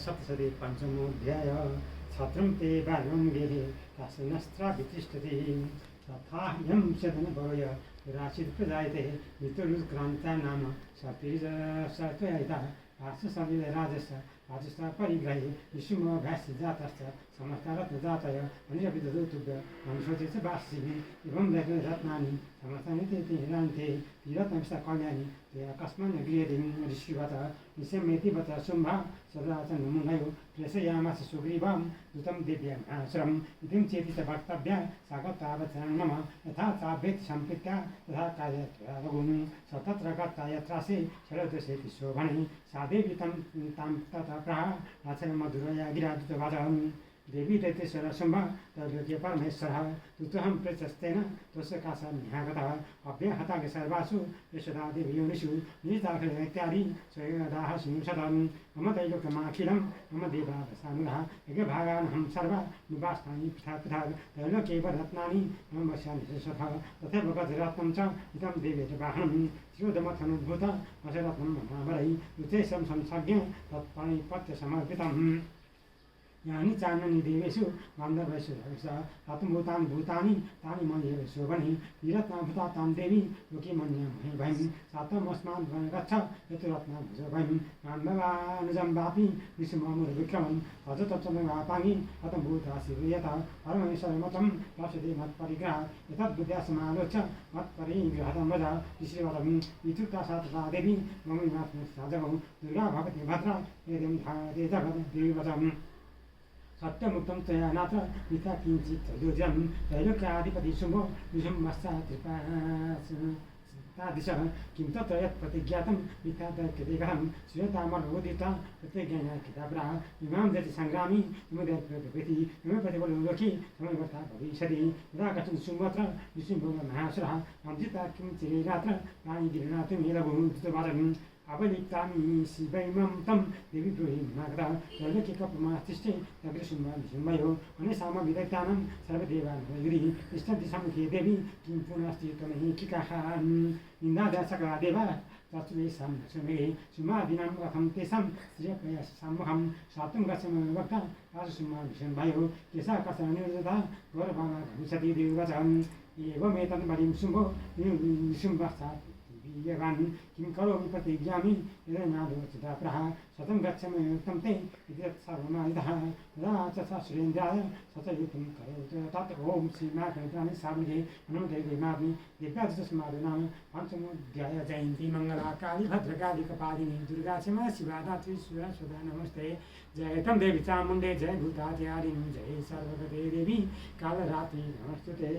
सप्तशती पञ्चमोऽध्याय छत्रं ते बाल्यं गेहे काशनस्त्राभितिष्ठति तथा यं सदनभवय राशित् प्रजायते मृत्युरुत्क्रान्ता नाम सत्वयिता पार्श्वसमिल राजस्य परिग्रहे विष्णुमभ्यास्य जातश्च समस्तरत्नजातय अनिरभिदुतुभ्य मनुष्यते च वासिभिः एवं रत्नानि समस्तनिते हिरान्ते तीरत्नमिष्टा कल्याणि ते अकस्मान् गृहेदिं ऋषिवत निशम्येतिवत शुम्भा सदा च नमुनयो प्रेषयामास सुग्रीवां दूतं दिव्यम् आश्रमम् इतिं चेति च वक्तव्या सागतावचनं मम यथा चाभ्येत् सम्प्रीत्या तथा कार्यत्वगुणं स तत्र गत्वा यत्रासे शरदशेति शोभने सा देवी तां तथा प्राह आचरणमधुरया गिरादुतवादम् देवी दैत्येश्वर शुम्भ तद्योग्य परमेश्वरः तुतहं प्रशस्तेन तस्य काशान्यागतः अभ्यहताः सर्वासु यशदा देवी योनिषु निजिताखिलैत्यादि स्वयदाः सिंशतं मम दैलोक्यमाखिलं मम देवावसानुगः यज्ञभागानहं सर्वा निवास्थानि पृथक् पृथक् दैलोक्यैव रत्नानि मम वश्यानि शशथः तथैव वज्ररत्नं च इदं देवे च वाहनं शिवदमथनुद्भूत वशरत्नं ममावरै युतेशं संसज्ञ तत्पणिपत्यसमर्पितम् यानि चान्यानि देवेषु गान्धर्वेषु आत्मभूतानि भूतानि तानि मय्येव शोभने विरत्नाभूता तां देवी लोके मन्यामहे वयं सात्वमस्मान् गच्छ यतुरत्नाभुजो वयं गान्धर्वानुजं वापि विष्णुममुरविक्रमम् अजतत्समवापाङ्गी हतभूताशिर्यथा परमेश्वरमतं प्राप्स्यते मत्परिग्रहात् एतद्बुद्ध्यासमालोच्य मत्परिग्रहतं वद ऋषिवरम् इत्युक्ता सा तथा देवी मम जगौ दुर्गा भवति भद्रा एवं धाते जगद्देवतम् सत्यमुक्तं त्वया नात्र मिथ्या किञ्चित् दुर्जं त्रैलोक्याधिपति शुम्भो विषुम्मस्तादिशः किं तत्र यत् प्रतिज्ञातं मिथ्या तर्क्यतेकहं श्रूयतामनोदिता प्रतिज्ञाया किताब्राः इमां दति सङ्ग्रामी इमदप्रति इम प्रतिबलोलोकी समयवर्ता भविष्यति यदा कथं शुम्भत्र विशुम्भो महासुरः अब्जिता किं चिरेरात्र प्राणि गिरिनाथमेलभूतवादम् अपलिप्तानि शिवैमं तं देवी ब्रूहिमागता त्रैलोक्यकपमास्तिष्ठे तग्रशुम्भयो अनेसामविदग्धानां सर्वदेवानुगिरिः तिष्ठन्ति सम्मुखे देवी किं पुनस्ति त्वमैकिकाः निन्दादशकला देवा तत्त्वेषां दशमे शुम्भादीनां कथं तेषां श्रियप्रयाससम्मुखं शातुं गच्छामि वक्ता आशुशुम्भाभिशम्भयो केशः कसनिर्जता गौरवामा भविष्यति देववचम् एवमेतं बलिं शुम्भो निशुम्भस्तात् यवान् किं करोमि प्रतिज्ञामि यदनादोचिता प्रः शतं गच्छामि युक्तं ते इति सर्वमायुधः तदा च स सुरेन्द्राय स च युक्तं करोतु तत् ॐ श्रीनाथमित्राणि सामगे हनुमदेवीमाग्नि दिव्यादशस्मादु नाम पञ्चमोऽध्याय जयन्ती मङ्गलाकाली भद्रकाली कपालिनी दुर्गा क्षमा शिवा धात्री सुधा नमस्ते जय तं देवी चामुण्डे जय भूतात्यारिणी जय सर्वगते देवी कालरात्रि नमस्तुते।